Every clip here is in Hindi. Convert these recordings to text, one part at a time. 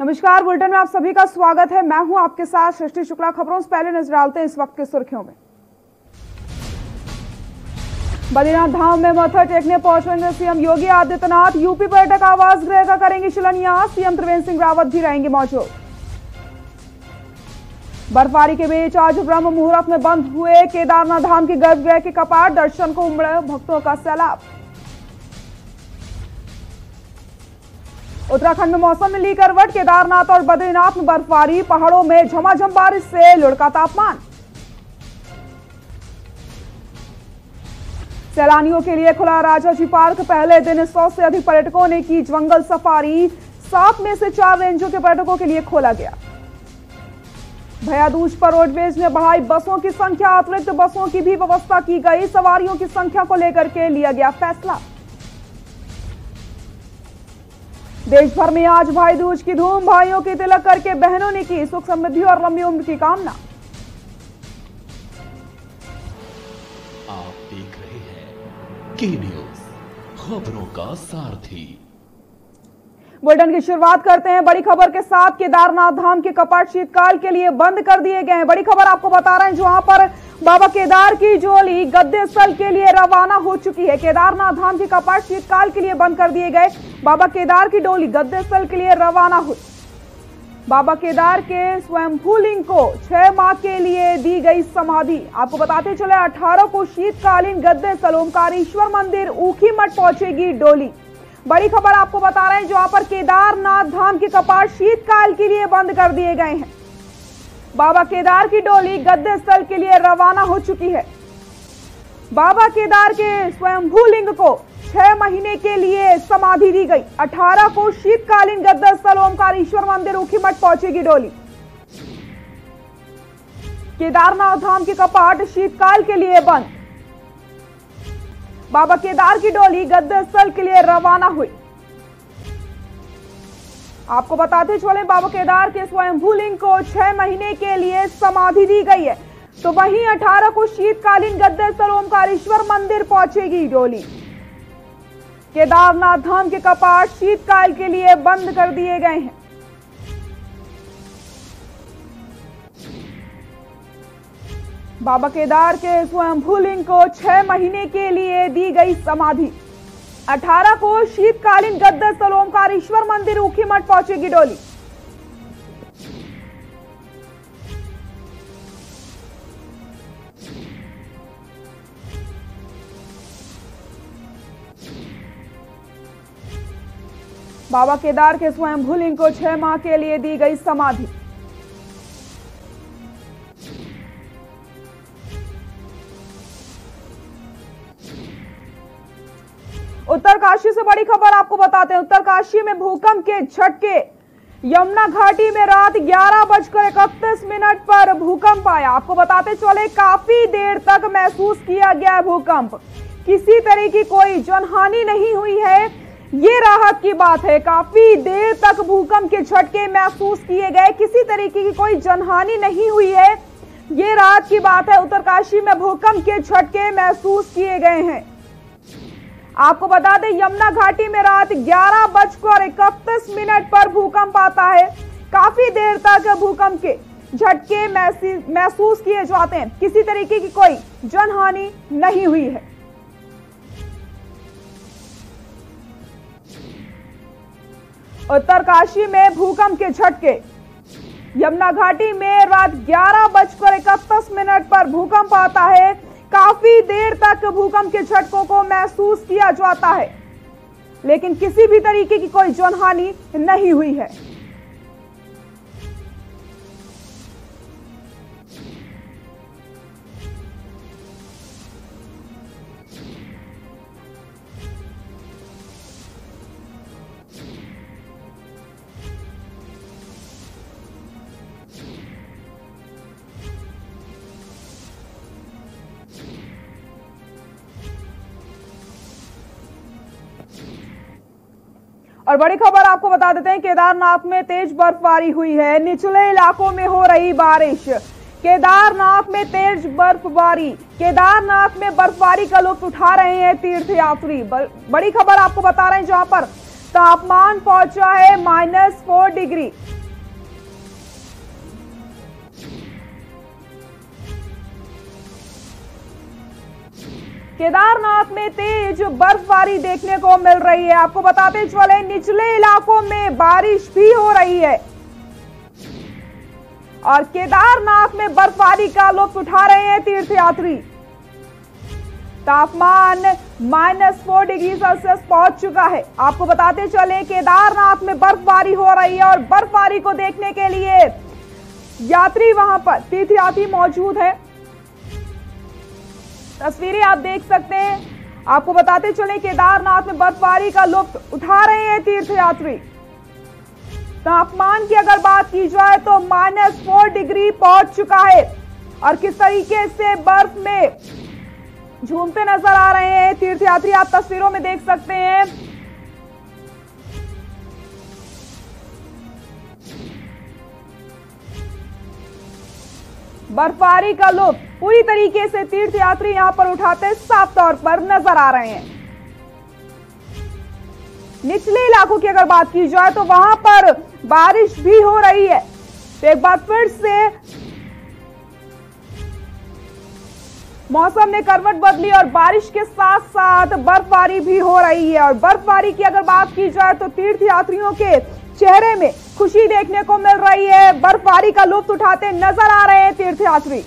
नमस्कार, बुलेटिन में आप सभी का स्वागत है। मैं हूं आपके साथ सृष्टि शुक्ला। खबरों से पहले नजर डालते हैं इस वक्त की सुर्खियों में। बद्रीनाथ धाम में माथा टेकने पहुंचेंगे सीएम योगी आदित्यनाथ। यूपी पर्यटक आवास गृह का करेंगे शिलान्यास। सीएम त्रिवेंद्र सिंह रावत भी रहेंगे मौजूद। बर्फबारी के बीच आज ब्रह्म मुहूर्त में बंद हुए केदारनाथ धाम के गर्भगृह के कपाट। दर्शन को उमड़े भक्तों का सैलाब। उत्तराखंड में मौसम में ली करवट। केदारनाथ और बद्रीनाथ में बर्फबारी। पहाड़ों में झमाझम बारिश से लुढ़का तापमान। सैलानियों के लिए खुला राजाजी पार्क। पहले दिन 100 से अधिक पर्यटकों ने की जंगल सफारी। 7 में से 4 रेंजों के पर्यटकों के लिए खोला गया। भैया दूज पर रोडवेज ने बढ़ाई बसों की संख्या। अतिरिक्त बसों की भी व्यवस्था की गई। सवारियों की संख्या को लेकर के लिया गया फैसला। देश भर में आज भाई दूज की धूम। भाइयों की तिलक करके बहनों ने की सुख समृद्धि और लंबी उम्र की कामना। आप देख रहे हैं के न्यूज, खबरों का सारथी। बुलेटिन की शुरुआत करते हैं बड़ी खबर के साथ। केदारनाथ धाम के कपाट शीतकाल के लिए बंद कर दिए गए हैं। बड़ी खबर आपको बता रहे हैं, जहां पर बाबा केदार की डोली गद्दे स्थल के लिए रवाना हो चुकी है। केदारनाथ धाम के कपाट शीतकाल के लिए बंद कर दिए गए। बाबा केदार की डोली गद्दे स्थल के लिए रवाना हुई। बाबा केदार के स्वयंभू लिंग को 6 माह के लिए दी गई समाधि। आपको बताते चले 18 को शीतकालीन गद्दे स्थल ओमकारेश्वर मंदिर ऊखीमठ पहुंचेगी डोली। बड़ी खबर आपको बता रहे हैं, जहां पर केदारनाथ धाम के कपाट शीतकाल के लिए बंद कर दिए गए हैं। बाबा केदार की डोली गद्दे स्थल के लिए रवाना हो चुकी है। बाबा केदार के स्वयंभू लिंग को 6 महीने के लिए समाधि दी गई। 18 को शीतकालीन गद्दे स्थल ओमकारेश्वर मंदिर ऊखीमठ पहुंचेगी डोली। केदारनाथ धाम के कपाट शीतकाल के लिए बंद। बाबा केदार की डोली गद्दे स्थल के लिए रवाना हुई। आपको बताते चले, बाबा केदार के स्वयंभू लिंग को 6 महीने के लिए समाधि दी गई है। तो वहीं 18 को शीतकालीन गद्दे स्थल ओमकारेश्वर मंदिर पहुंचेगी डोली। केदारनाथ धाम के कपाट शीतकाल के लिए बंद कर दिए गए हैं। बाबा केदार के स्वयंभू लिंग को 6 महीने के लिए दी गई समाधि। 18 को शीतकालीन गद्दे स्थल ओमकारेश्वर मंदिर ऊखीमठ पहुंचेगी डोली। बाबा केदार के स्वयंभू लिंग को 6 माह के लिए दी गई समाधि। उत्तरकाशी से बड़ी खबर आपको बताते हैं। उत्तरकाशी में भूकंप के झटके। यमुना घाटी में रात 11:31 पर भूकंप आया। आपको बताते चले, काफी देर तक महसूस किया गया भूकंप। किसी तरह की कोई जनहानि नहीं हुई है, ये राहत की बात है। काफी देर तक भूकंप के झटके महसूस किए गए। किसी तरीके की कोई जनहानि नहीं हुई है, ये राहत की बात है। उत्तरकाशी में भूकंप के झटके महसूस किए गए हैं। आपको बता दें, यमुना घाटी में रात 11:31 पर भूकंप आता है। काफी देर तक भूकंप के झटके महसूस किए जाते हैं। किसी तरीके की कोई जनहानि नहीं हुई है। उत्तरकाशी में भूकंप के झटके। यमुना घाटी में रात 11:31 पर भूकंप आता है। काफी देर तक भूकंप के झटकों को महसूस किया जाता है, लेकिन किसी भी तरीके की कोई जनहानि नहीं हुई है। और बड़ी खबर आपको बता देते हैं, केदारनाथ में तेज बर्फबारी हुई है। निचले इलाकों में हो रही बारिश। केदारनाथ में तेज बर्फबारी। केदारनाथ में बर्फबारी का लुत्फ उठा रहे हैं तीर्थयात्री। बड़ी खबर आपको बता रहे हैं, जहां पर तापमान पहुंचा है -4 डिग्री। केदारनाथ में तेज बर्फबारी देखने को मिल रही है। आपको बताते चले निचले इलाकों में बारिश भी हो रही है और केदारनाथ में बर्फबारी का लुत्फ उठा रहे हैं तीर्थयात्री। तापमान -4 डिग्री सेल्सियस पहुंच चुका है। आपको बताते चले केदारनाथ में बर्फबारी हो रही है और बर्फबारी को देखने के लिए यात्री वहां पर तीर्थयात्री मौजूद है। तस्वीरें आप देख सकते हैं। आपको बताते चले केदारनाथ में बर्फबारी का लुत्फ उठा रहे हैं तीर्थयात्री। तापमान की अगर बात की जाए तो -4 डिग्री पहुंच चुका है और किस तरीके से बर्फ में झूमते नजर आ रहे हैं तीर्थयात्री, आप तस्वीरों में देख सकते हैं। बर्फबारी का लुत्फ पूरी तरीके से तीर्थयात्री यहां पर उठाते साफ तौर पर नजर आ रहे हैं। निचले इलाकों की अगर बात की जाए तो वहां पर बारिश भी हो रही है। तो एक बार फिर से मौसम ने करवट बदली और बारिश के साथ साथ बर्फबारी भी हो रही है। और बर्फबारी की अगर बात की जाए तो तीर्थयात्रियों के चेहरे में खुशी देखने को मिल रही है। बर्फबारी का लुत्फ उठाते नजर आ रहे हैं तीर्थयात्री।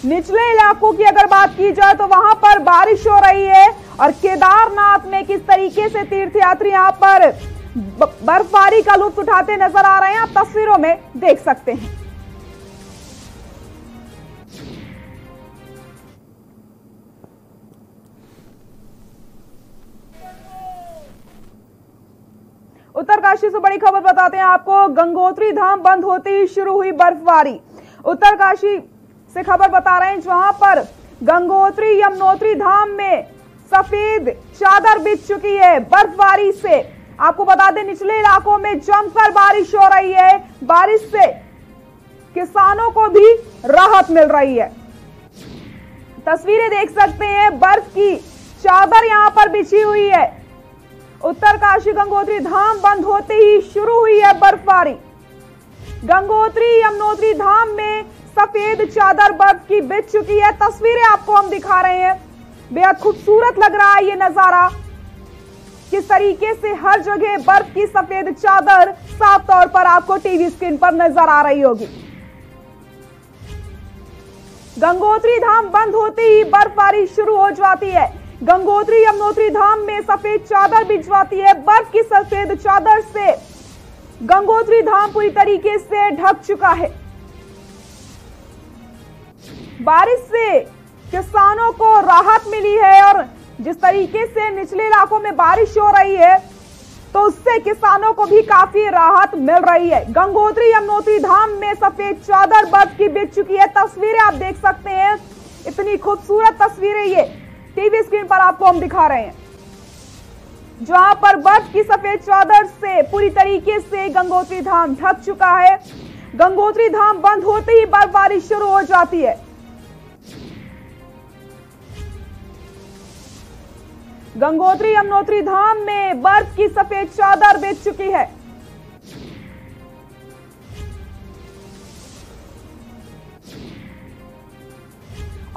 निचले इलाकों की अगर बात की जाए तो वहां पर बारिश हो रही है और केदारनाथ में किस तरीके से तीर्थयात्री यहां पर बर्फबारी का लुत्फ उठाते नजर आ रहे हैं, आप तस्वीरों में देख सकते हैं। उत्तरकाशी से बड़ी खबर बताते हैं आपको। गंगोत्री धाम बंद होते ही शुरू हुई बर्फबारी। उत्तरकाशी से खबर बता रहे हैं जहां पर गंगोत्री यमुनोत्री धाम में सफेद चादर बिछ चुकी है बर्फबारी से। आपको बता दें निचले इलाकों में जमकर बारिश हो रही है। बारिश से किसानों को भी राहत मिल रही है। तस्वीरें देख सकते हैं, बर्फ की चादर यहां पर बिछी हुई है। उत्तरकाशी गंगोत्री धाम बंद होते ही शुरू हुई है बर्फबारी। गंगोत्री यमुनोत्री धाम में सफेद चादर बर्फ की बिछ चुकी है। तस्वीरें आपको हम दिखा रहे हैं। बेहद खूबसूरत लग रहा है ये नजारा। किस तरीके से हर जगह बर्फ की सफेद चादर साफ तौर पर आपको टीवी स्क्रीन पर नजर आ रही होगी। गंगोत्री धाम बंद होते ही बर्फबारी शुरू हो जाती है। गंगोत्री यमुनोत्री धाम में सफेद चादर बिछ जाती है। बर्फ की सफेद चादर से गंगोत्री धाम पूरी तरीके से ढक चुका है। बारिश से किसानों को राहत मिली है और जिस तरीके से निचले इलाकों में बारिश हो रही है तो उससे किसानों को भी काफी राहत मिल रही है। गंगोत्री यमुनोत्री धाम में सफेद चादर बर्फ की बिछ चुकी है। तस्वीरें आप देख सकते हैं, इतनी खूबसूरत तस्वीरें ये टीवी स्क्रीन पर आपको हम दिखा रहे हैं, जहां पर बर्फ की सफेद चादर से पूरी तरीके से गंगोत्री धाम ढक चुका है। गंगोत्री धाम बंद होते ही बर्फबारी शुरू हो जाती है। गंगोत्री यमुनोत्री धाम में बर्फ की सफेद चादर बिछ चुकी है।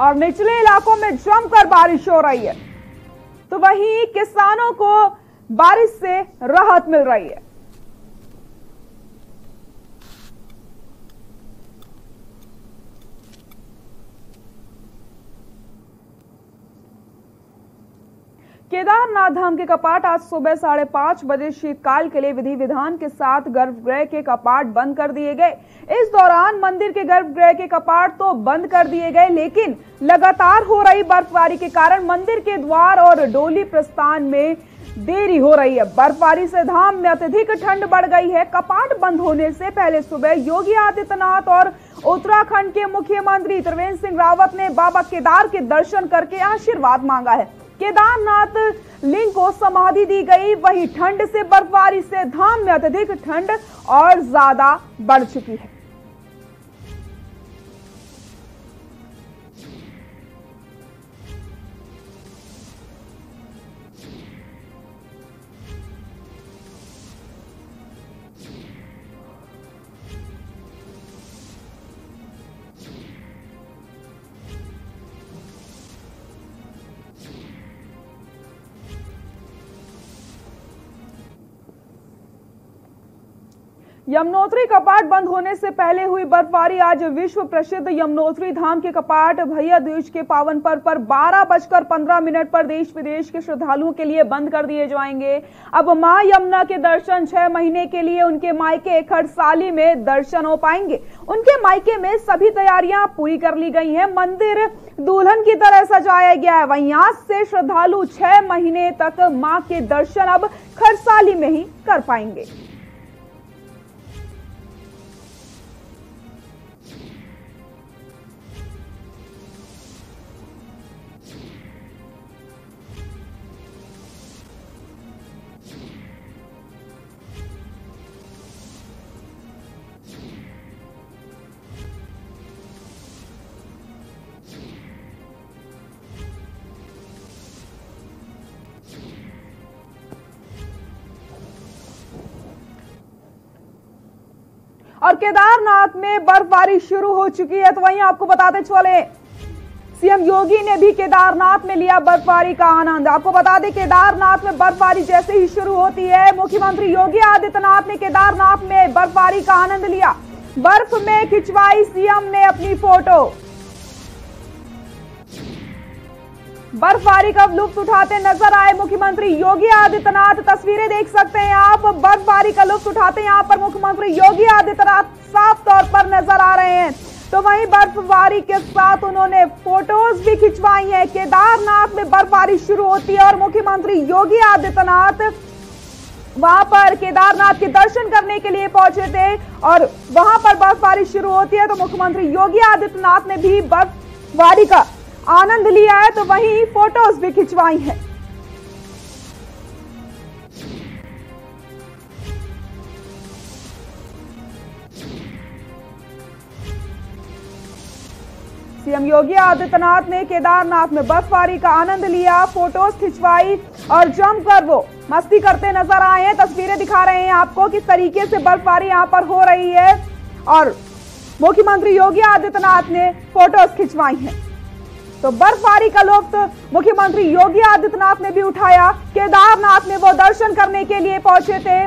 और निचले इलाकों में जमकर बारिश हो रही है, तो वहीं किसानों को बारिश से राहत मिल रही है। केदारनाथ धाम के कपाट आज सुबह 5:30 बजे शीतकाल के लिए विधि विधान के साथ गर्भगृह के कपाट बंद कर दिए गए। इस दौरान मंदिर के गर्भगृह के कपाट तो बंद कर दिए गए, लेकिन लगातार हो रही बर्फबारी के कारण मंदिर के द्वार और डोली प्रस्थान में देरी हो रही है। बर्फबारी से धाम में अत्यधिक ठंड बढ़ गई है। कपाट बंद होने से पहले सुबह योगी आदित्यनाथ और उत्तराखंड के मुख्यमंत्री त्रिवेंद्र सिंह रावत ने बाबा केदार के दर्शन करके आशीर्वाद मांगा है। केदारनाथ लिंग को समाधि दी गई। वहीं ठंड से बर्फबारी से धाम में अत्यधिक ठंड और ज्यादा बढ़ चुकी है। यमुनोत्री कपाट बंद होने से पहले हुई बर्फबारी। आज विश्व प्रसिद्ध यमुनोत्री धाम के कपाट भैया दूज के पावन पर्व पर 12:15 पर देश विदेश के श्रद्धालुओं के लिए बंद कर दिए जाएंगे। अब मां यमुना के दर्शन 6 महीने के लिए उनके मायके खरसाली में दर्शन हो पाएंगे। उनके मायके में सभी तैयारियां पूरी कर ली गई हैं। मंदिर दुल्हन की तरह सजाया गया है। वहीं आज से श्रद्धालु 6 महीने तक मां के दर्शन अब खरसाली में ही कर पाएंगे। और केदारनाथ में बर्फबारी शुरू हो चुकी है। तो वहीं आपको बताते चले, सीएम योगी ने भी केदारनाथ में लिया बर्फबारी का आनंद। आपको बता दें, केदारनाथ में बर्फबारी जैसे ही शुरू होती है, मुख्यमंत्री योगी आदित्यनाथ ने केदारनाथ में बर्फबारी का आनंद लिया। बर्फ में खिंचवाई सीएम ने अपनी फोटो। बर्फबारी का लुत्फ उठाते नजर आए मुख्यमंत्री योगी आदित्यनाथ। तस्वीरें देख सकते हैं आप, बर्फबारी का लुत्फ उठाते यहाँ पर मुख्यमंत्री योगी आदित्यनाथ साफ तौर पर नजर आ रहे हैं। तो वहीं बर्फबारी के साथ उन्होंने फोटोज भी खिंचवाई हैं। केदारनाथ में बर्फबारी शुरू होती है और मुख्यमंत्री योगी आदित्यनाथ वहां पर केदारनाथ के दर्शन करने के लिए पहुंचे थे और वहां पर बर्फबारी शुरू होती है। तो मुख्यमंत्री योगी आदित्यनाथ ने भी बर्फबारी का आनंद लिया है। तो वहीं फोटोज भी खिंचवाई हैं। सीएम योगी आदित्यनाथ ने केदारनाथ में बर्फबारी का आनंद लिया, फोटोज खिंचवाई और जमकर वो मस्ती करते नजर आए हैं। तस्वीरें दिखा रहे हैं आपको किस तरीके से बर्फबारी यहां पर हो रही है और मुख्यमंत्री योगी आदित्यनाथ ने फोटोज खिंचवाई हैं। तो बर्फबारी का लुत्फ मुख्यमंत्री योगी आदित्यनाथ ने भी उठाया। केदारनाथ में वो दर्शन करने के लिए पहुंचे थे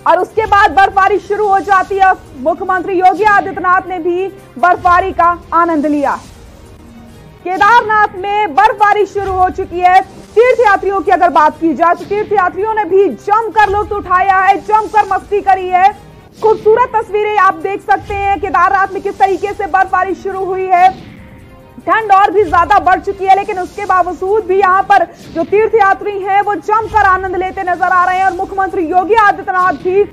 और उसके बाद बर्फबारी शुरू हो जाती है। मुख्यमंत्री योगी आदित्यनाथ ने भी बर्फबारी का आनंद लिया। केदारनाथ में बर्फबारी शुरू हो चुकी है। तीर्थयात्रियों की अगर बात की जाए तो तीर्थयात्रियों ने भी जमकर लुत्फ उठाया है, जमकर मस्ती करी है। खूबसूरत तस्वीरें आप देख सकते हैं केदारनाथ में किस तरीके से बर्फबारी शुरू हुई है। ठंड और भी ज्यादा बढ़ चुकी है, लेकिन उसके बावजूद भी यहाँ पर जो तीर्थयात्री हैं वो जमकर आनंद लेते नजर आ रहे हैं और मुख्यमंत्री योगी आदित्यनाथ भी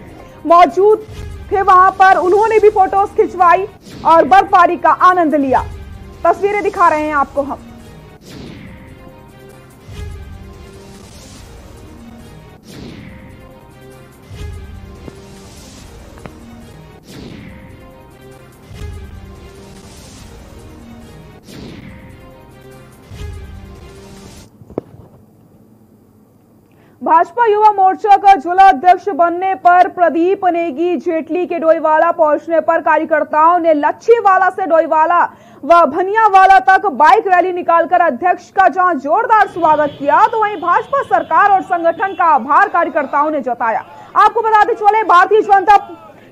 मौजूद थे वहां पर। उन्होंने भी फोटोज खिंचवाई और बर्फबारी का आनंद लिया। तस्वीरें दिखा रहे हैं आपको हम। भाजपा युवा मोर्चा का जिला अध्यक्ष बनने पर प्रदीप नेगी जेटली के डोईवाला पहुंचने पर कार्यकर्ताओं ने लच्छीवाला से डोईवाला व भनियावाला तक बाइक रैली निकालकर अध्यक्ष का जहां जोरदार स्वागत किया, तो वहीं भाजपा सरकार और संगठन का आभार कार्यकर्ताओं ने जताया। आपको बताते चले, भारतीय जनता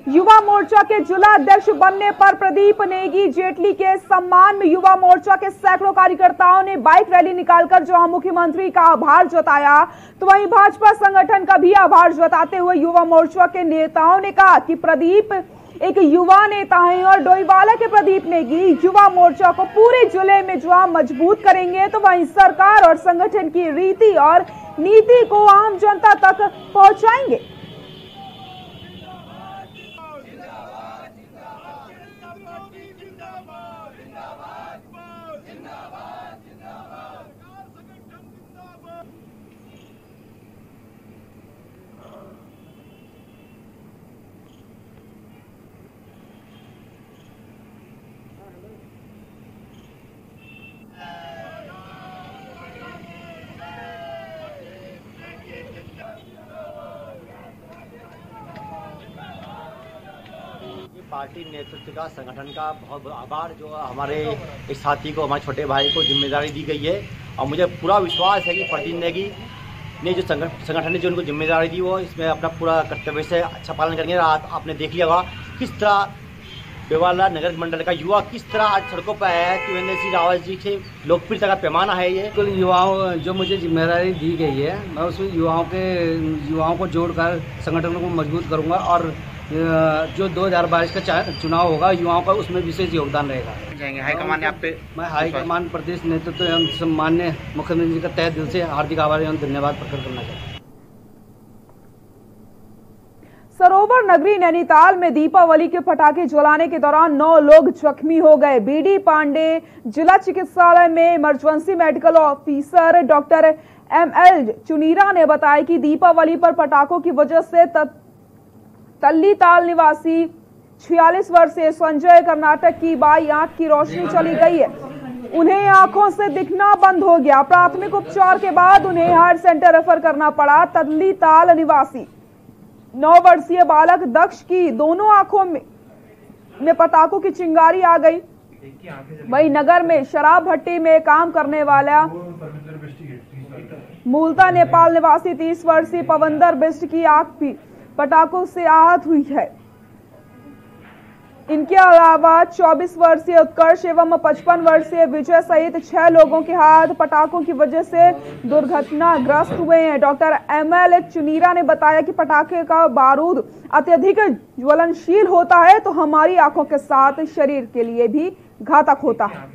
युवा मोर्चा के जिला अध्यक्ष बनने पर प्रदीप नेगी जेटली के सम्मान में युवा मोर्चा के सैकड़ों कार्यकर्ताओं ने बाइक रैली निकालकर जहां मुख्यमंत्री का आभार जताया, तो वहीं भाजपा संगठन का भी आभार जताते हुए युवा मोर्चा के नेताओं ने कहा कि प्रदीप एक युवा नेता हैं और डोईवाला के प्रदीप नेगी युवा मोर्चा को पूरे जिले में जो मजबूत करेंगे। तो वहीं सरकार और संगठन की रीति और नीति को आम जनता तक पहुंचाएंगे। पार्टी नेतृत्व का, संगठन का बहुत आभार जो हमारे इस साथी को, हमारे छोटे भाई को जिम्मेदारी दी गई है और मुझे पूरा विश्वास है कि प्रदीप नेगी ने जो संगठन ने जो उनको जिम्मेदारी दी वो इसमें अपना पूरा कर्तव्य से अच्छा पालन करेंगे। आपने देख लिया होगा किस तरह बेवाला नगर मंडल का युवा किस तरह आज सड़कों पर आया है। त्रिवेंद्र सिंह रावत जी के लोकप्रियता का पैमाना है ये। बिल्कुल युवाओं जो मुझे जिम्मेदारी दी गई है मैं उसमें युवाओं को जोड़कर संगठन को मजबूत करूंगा और जो 2022 का चुनाव होगा युवाओं का उसमें विशेष योगदान रहेगा। हाईकमान ने आप पे मैं हाईकमान प्रदेश नेतृत्व एवं सम्मान्य मुख्यमंत्री जी का तहे दिल से हार्दिक आभार एवं धन्यवाद प्रकट करना चाहता हूँ। सरोवर नगरी नैनीताल में दीपावली के पटाखे जलाने के दौरान 9 लोग जख्मी हो गए। बीडी पांडे जिला चिकित्सालय में emergency medical officer doctor ML चुनीरा ने बताया कि दीपावली पर पटाखों की वजह से तल्लीताल निवासी 46 वर्षीय संजय कर्नाटक की बाई आंख की रोशनी चली गई है। उन्हें आंखों से दिखना बंद हो गया। प्राथमिक उपचार के बाद उन्हें हार्ट सेंटर रेफर करना पड़ा। तल्लीताल निवासी 9 वर्षीय बालक दक्ष की दोनों आंखों में पटाखों की चिंगारी आ गई। वहीं नगर में शराब भट्टी में काम करने वाला मूलतः नेपाल निवासी 30 वर्षीय पवंदर बिष्ट की आंख भी पटाखों से आहत हुई है। इनके अलावा 24 वर्षीय उत्कर्ष एवं 55 वर्षीय विजय सहित 6 लोगों के हाथ पटाखों की वजह से दुर्घटनाग्रस्त हुए हैं। डॉक्टर ML चुनीरा ने बताया कि पटाखे का बारूद अत्यधिक ज्वलनशील होता है तो हमारी आंखों के साथ शरीर के लिए भी घातक होता है।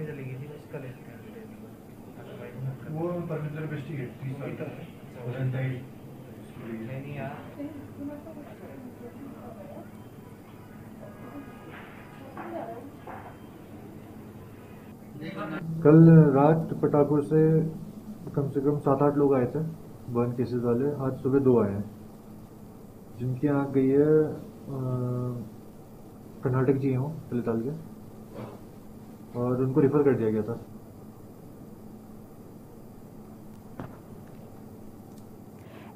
कल रात पटाखों से कम 7-8 लोग आए थे बर्न केसेस वाले। आज सुबह 2 आए हैं जिनकी आँख गई है कर्नाटक जी हों तल्लीताल के और उनको रिफर कर दिया गया था।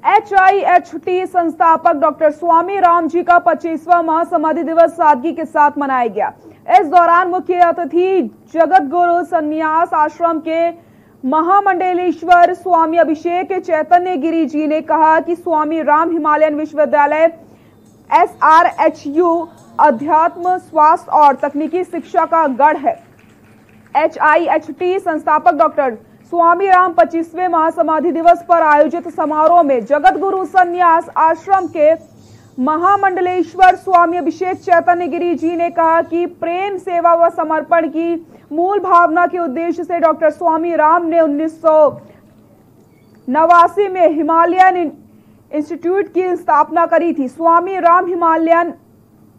HIHT संस्थापक डॉक्टर स्वामी राम जी का 25वां महासमाधि दिवस सादगी के साथ मनाया गया। इस दौरान मुख्य अतिथि जगत गुरु संन्यास आश्रम के महामंडलेश्वर स्वामी अभिषेक चैतन्य गिरी जी ने कहा कि स्वामी राम हिमालयन विश्वविद्यालय SRHU अध्यात्म, स्वास्थ्य और तकनीकी शिक्षा का गढ़ है। HIHT संस्थापक डॉक्टर स्वामी राम 25वें महासमाधि दिवस पर आयोजित समारोह में जगत गुरु संन्यास आश्रम के महामंडलेश्वर स्वामी अभिषेक चैतन्य गिरी जी ने कहा कि प्रेम, सेवा व समर्पण की मूल भावना के उद्देश्य से डॉक्टर स्वामी राम ने 1989 में हिमालयन इंस्टीट्यूट की स्थापना करी थी। स्वामी राम हिमालयन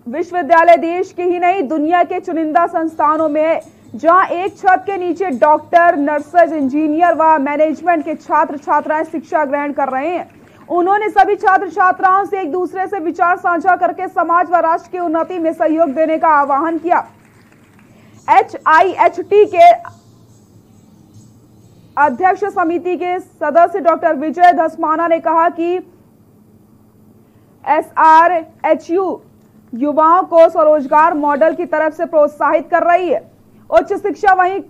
विश्वविद्यालय देश के ही नहीं दुनिया के चुनिंदा संस्थानों में है जहां एक छत के नीचे डॉक्टर, नर्सेज, इंजीनियर व मैनेजमेंट के छात्र छात्राएं शिक्षा ग्रहण कर रहे हैं। उन्होंने सभी छात्र छात्राओं से एक दूसरे से विचार साझा करके समाज व राष्ट्र की उन्नति में सहयोग देने का आह्वान किया। HIHT के अध्यक्ष समिति के सदस्य डॉक्टर विजय धस्माना ने कहा कि SRHU युवाओं को स्वरोजगार मॉडल की तरफ से प्रोत्साहित कर रही है। उच्च शिक्षा वही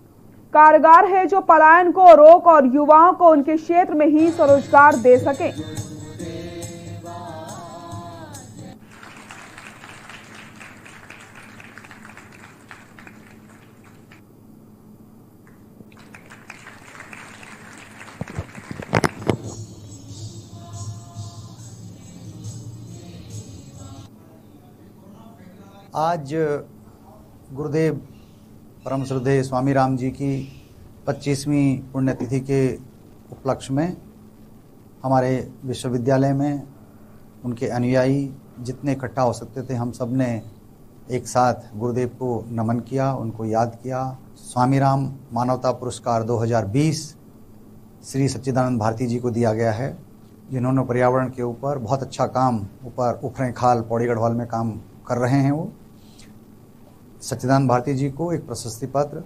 कारगर है जो पलायन को रोक और युवाओं को उनके क्षेत्र में ही स्वरोजगार दे सके। आज गुरुदेव परम श्रद्धेय स्वामी राम जी की 25वीं पुण्यतिथि के उपलक्ष्य में हमारे विश्वविद्यालय में उनके अनुयायी जितने इकट्ठा हो सकते थे हम सब ने एक साथ गुरुदेव को नमन किया, उनको याद किया। स्वामी राम मानवता पुरस्कार 2020 श्री सच्चिदानंद भारती जी को दिया गया है, जिन्होंने पर्यावरण के ऊपर बहुत अच्छा काम ऊपर उफरे खाल पौड़ी गढ़वाल में काम कर रहे हैं। वो सच्चिदानंद भारती जी को एक प्रशस्ति पत्र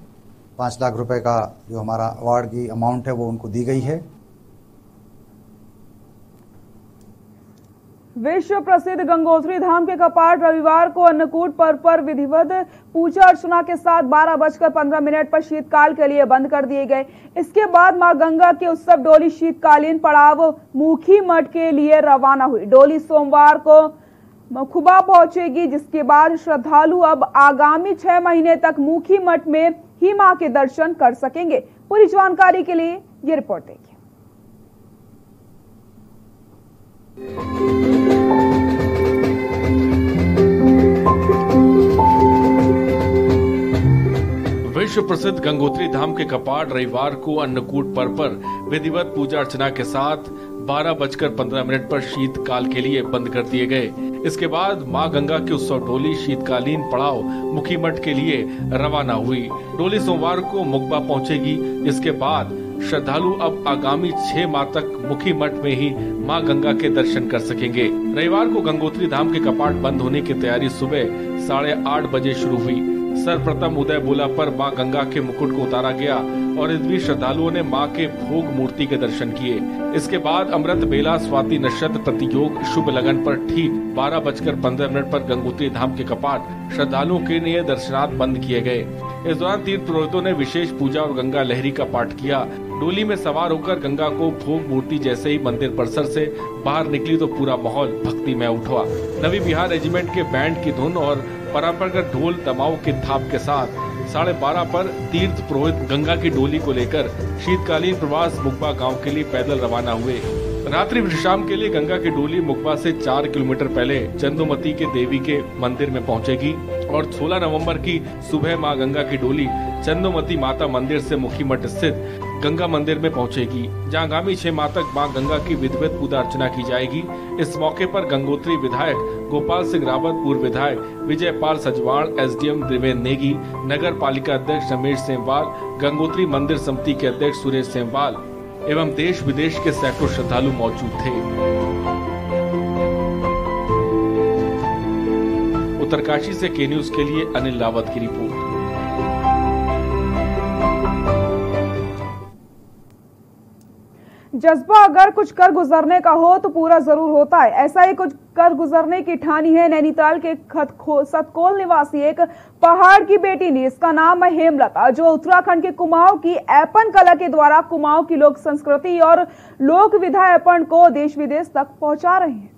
5 लाख रुपए का जो हमारा अवार्ड की अमाउंट है वो उनको दी गई है। विश्व प्रसिद्ध गंगोत्री धाम के कपाट रविवार को अन्नकूट पर्व पर विधिवत पूजा अर्चना के साथ 12:15 पर शीतकाल के लिए बंद कर दिए गए। इसके बाद मां गंगा के उत्सव डोली शीतकालीन पड़ाव मुखी मठ के लिए रवाना हुई। डोली सोमवार को मखुबा पहुंचेगी, जिसके बाद श्रद्धालु अब आगामी 6 महीने तक मुखी मठ में ही मां के दर्शन कर सकेंगे। पूरी जानकारी के लिए ये रिपोर्ट देखिए। विश्व प्रसिद्ध गंगोत्री धाम के कपाट रविवार को अन्नकूट पर्व पर विधिवत पूजा अर्चना के साथ 12:15 पर शीतकाल के लिए बंद कर दिए गए। इसके बाद मां गंगा की उत्सव डोली शीतकालीन पड़ाव मुखी मठ के लिए रवाना हुई। डोली सोमवार को मुखबा पहुंचेगी, जिसके बाद श्रद्धालु अब आगामी 6 माह तक मुखी मठ में ही मां गंगा के दर्शन कर सकेंगे। रविवार को गंगोत्री धाम के कपाट बंद होने की तैयारी सुबह 8:30 बजे शुरू हुई। सर्वप्रथम उदय बोला पर मां गंगा के मुकुट को उतारा गया और इस बीच श्रद्धालुओं ने मां के भोग मूर्ति के दर्शन किए। इसके बाद अमृत बेला स्वाति नक्षत्र प्रतियोग शुभ लगन पर ठीक 12:15 पर गंगोत्री धाम के कपाट श्रद्धालुओं के लिए दर्शनार्थ बंद किए गए। इस दौरान तीर्थ पुरोहितों ने विशेष पूजा और गंगा लहरी का पाठ किया। डोली में सवार होकर गंगा को भोग मूर्ति जैसे ही मंदिर परिसर से बाहर निकली तो पूरा माहौल भक्तिमय उठा। नवी बिहार रेजिमेंट के बैंड की धुन और परंपरागत ढोल दमाऊ के थाप के साथ 12:30 पर तीर्थ पुरोहित गंगा की डोली को लेकर शीतकालीन प्रवास मुखबा गांव के लिए पैदल रवाना हुए। रात्रि विश्राम के लिए गंगा की डोली मुखबा से 4 किलोमीटर पहले चंदुमती के देवी के मंदिर में पहुंचेगी और 16 नवंबर की सुबह मां गंगा की डोली चंदुमती माता मंदिर से मुखी मठ स्थित गंगा मंदिर में पहुंचेगी, जहां आगामी 6 माह तक मां गंगा की विधिवत पूजा अर्चना की जाएगी। इस मौके पर गंगोत्री विधायक गोपाल सिंह रावत, पूर्व विधायक विजय पाल सजवाण, एसडीएम त्रिवेंद्र नेगी, नगर पालिका अध्यक्ष रमेश सेमवाल, गंगोत्री मंदिर समिति के अध्यक्ष सुरेश सेमवाल एवं देश विदेश के सैकड़ों श्रद्धालु मौजूद थे। उत्तरकाशी से के न्यूज के लिए अनिल रावत की रिपोर्ट। जज्बा अगर कुछ कर गुजरने का हो तो पूरा जरूर होता है। ऐसा ही कुछ कर गुजरने की ठानी है नैनीताल के सतकोल निवासी एक पहाड़ की बेटी ने। इसका नाम है हेमलता, जो उत्तराखंड के कुमाऊं की ऐपन कला के द्वारा कुमाऊं की लोक संस्कृति और लोक विधा ऐपन को देश विदेश तक पहुंचा रहे हैं।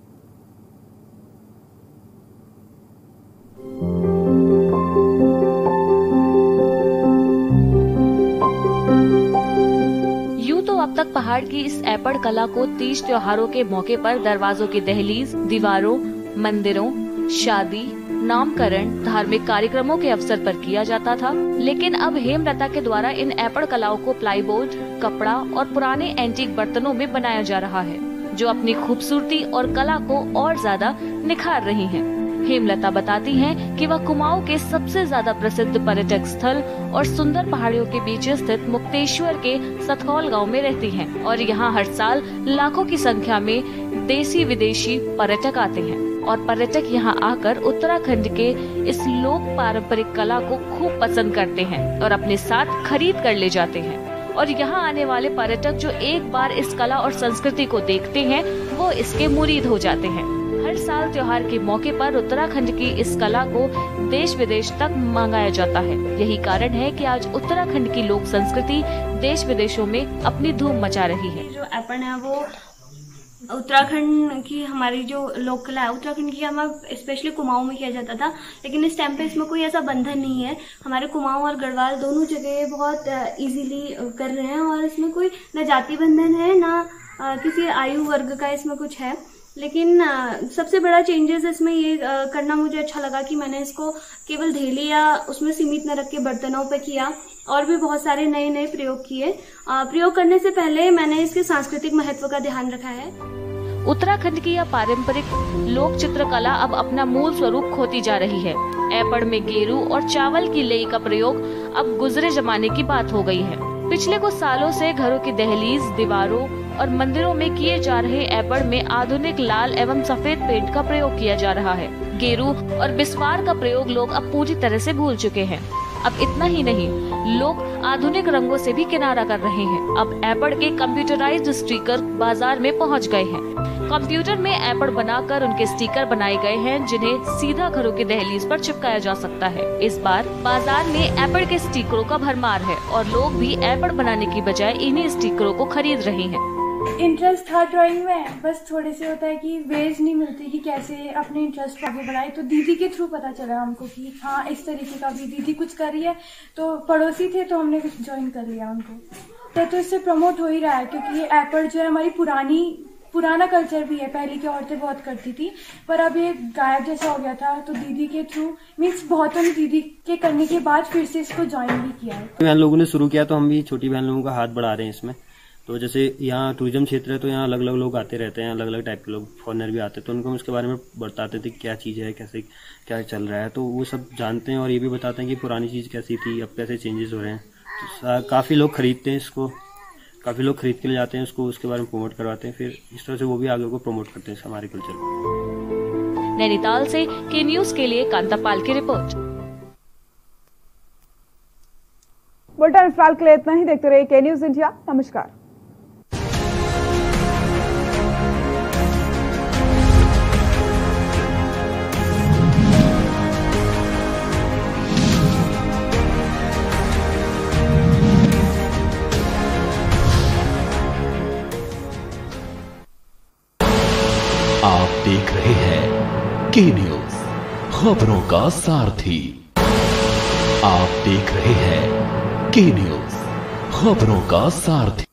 अब तक पहाड़ की इस ऐपड़ कला को तीज त्योहारों के मौके पर दरवाजों की दहलीज, दीवारों, मंदिरों, शादी, नामकरण, धार्मिक कार्यक्रमों के अवसर पर किया जाता था। लेकिन अब हेमलता के द्वारा इन ऐपड़ कलाओं को प्लाईबोर्ड, कपड़ा और पुराने एंटीक बर्तनों में बनाया जा रहा है, जो अपनी खूबसूरती और कला को और ज्यादा निखार रही हैं। हेमलता बताती हैं कि वह कुमाऊं के सबसे ज्यादा प्रसिद्ध पर्यटक स्थल और सुंदर पहाड़ियों के बीच स्थित मुक्तेश्वर के सतकौल गांव में रहती हैं और यहां हर साल लाखों की संख्या में देसी विदेशी पर्यटक आते हैं और पर्यटक यहां आकर उत्तराखंड के इस लोक पारंपरिक कला को खूब पसंद करते हैं और अपने साथ खरीद कर ले जाते हैं। और यहाँ आने वाले पर्यटक जो एक बार इस कला और संस्कृति को देखते हैं वो इसके मुरीद हो जाते हैं। हर साल त्योहार के मौके पर उत्तराखंड की इस कला को देश विदेश तक मंगाया जाता है। यही कारण है कि आज उत्तराखंड की लोक संस्कृति देश विदेशों में अपनी धूम मचा रही है। जो ऐपन है वो उत्तराखंड की हमारी जो लोक कला है, उत्तराखंड की हमारा स्पेशली कुमाऊं में किया जाता था, लेकिन इस टाइम पे इसमें कोई ऐसा बंधन नहीं है। हमारे कुमाऊं और गढ़वाल दोनों जगह बहुत इजीली कर रहे हैं और इसमें कोई न जाति बंधन है न किसी आयु वर्ग का इसमें कुछ है। लेकिन सबसे बड़ा चेंजेस इसमें ये करना मुझे अच्छा लगा कि मैंने इसको केवल धेली या उसमें सीमित न रख के बर्तनों पे किया और भी बहुत सारे नए नए प्रयोग किए। प्रयोग करने से पहले मैंने इसके सांस्कृतिक महत्व का ध्यान रखा है। उत्तराखंड की यह पारंपरिक लोक चित्रकला अब अपना मूल स्वरूप खोती जा रही है। ऐपड़ में गेरू और चावल की लेई का प्रयोग अब गुजरे जमाने की बात हो गई है। पिछले कुछ सालों से घरों की दहलीज, दीवारों और मंदिरों में किए जा रहे ऐपड़ में आधुनिक लाल एवं सफेद पेंट का प्रयोग किया जा रहा है। गेरू और बिस्वार का प्रयोग लोग अब पूरी तरह से भूल चुके हैं। अब इतना ही नहीं, लोग आधुनिक रंगों से भी किनारा कर रहे हैं। अब ऐपड़ के कंप्यूटराइज्ड स्टिकर बाजार में पहुंच गए हैं। कंप्यूटर में एपड़ बनाकर उनके स्टिकर बनाए गए हैं, जिन्हें सीधा घरों की दहलीज पर चिपकाया जा सकता है। इस बार बाजार में एपड़ के स्टिकरों का भरमार है और लोग भी एपड़ बनाने की बजाय इन्हीं स्टिकरों को खरीद रहे हैं। इंटरेस्ट था ड्राइंग में, बस थोड़े से होता है कि वेज नहीं मिलती कि कैसे अपने इंटरेस्ट आगे बढ़ाए। तो दीदी के थ्रू पता चला हमको कि हाँ इस तरीके का भी दीदी कुछ कर रही है, तो पड़ोसी थे तो हमने कुछ ज्वाइन कर लिया उनको। तो इससे प्रमोट हो ही रहा है, क्योंकि ये एपड़ जो है हमारी पुराना कल्चर भी है। पहले की औरतें बहुत करती थी, पर अब ये गायब जैसा हो गया था। तो दीदी के थ्रू मीन्स बहुतों ने दीदी के करने के बाद फिर से इसको ज्वाइन भी किया है। बहन लोगों ने शुरू किया तो हम भी छोटी बहन लोगों का हाथ बढ़ा रहे हैं इसमें। तो जैसे यहाँ टूरिज्म क्षेत्र है, तो यहाँ अलग अलग लोग आते रहते हैं, अलग अलग टाइप के लोग, फॉरेनर भी आते हैं, तो उनको हम इसके बारे में बताते थे क्या चीज़ है, कैसे क्या चल रहा है, तो वो सब जानते हैं और ये भी बताते हैं कि पुरानी चीज़ कैसी थी, अब कैसे चेंजेस हो रहे हैं। तो काफ़ी लोग खरीदते हैं इसको, काफ़ी लोग खरीद के ले जाते हैं उसको, उसके बारे में प्रमोट करवाते हैं, फिर इस तरह से वो भी आगे को प्रमोट करते हैं हमारे कल्चर को। नैनीताल से के न्यूज़ के लिए कांतापाल की रिपोर्ट। बुलेटिन फिलहाल के लिए इतना ही। देखते रहिए के न्यूज़ इंडिया। नमस्कार। आप देख रहे हैं के न्यूज़, खबरों का सारथी। आप देख रहे हैं के न्यूज़, खबरों का सारथी।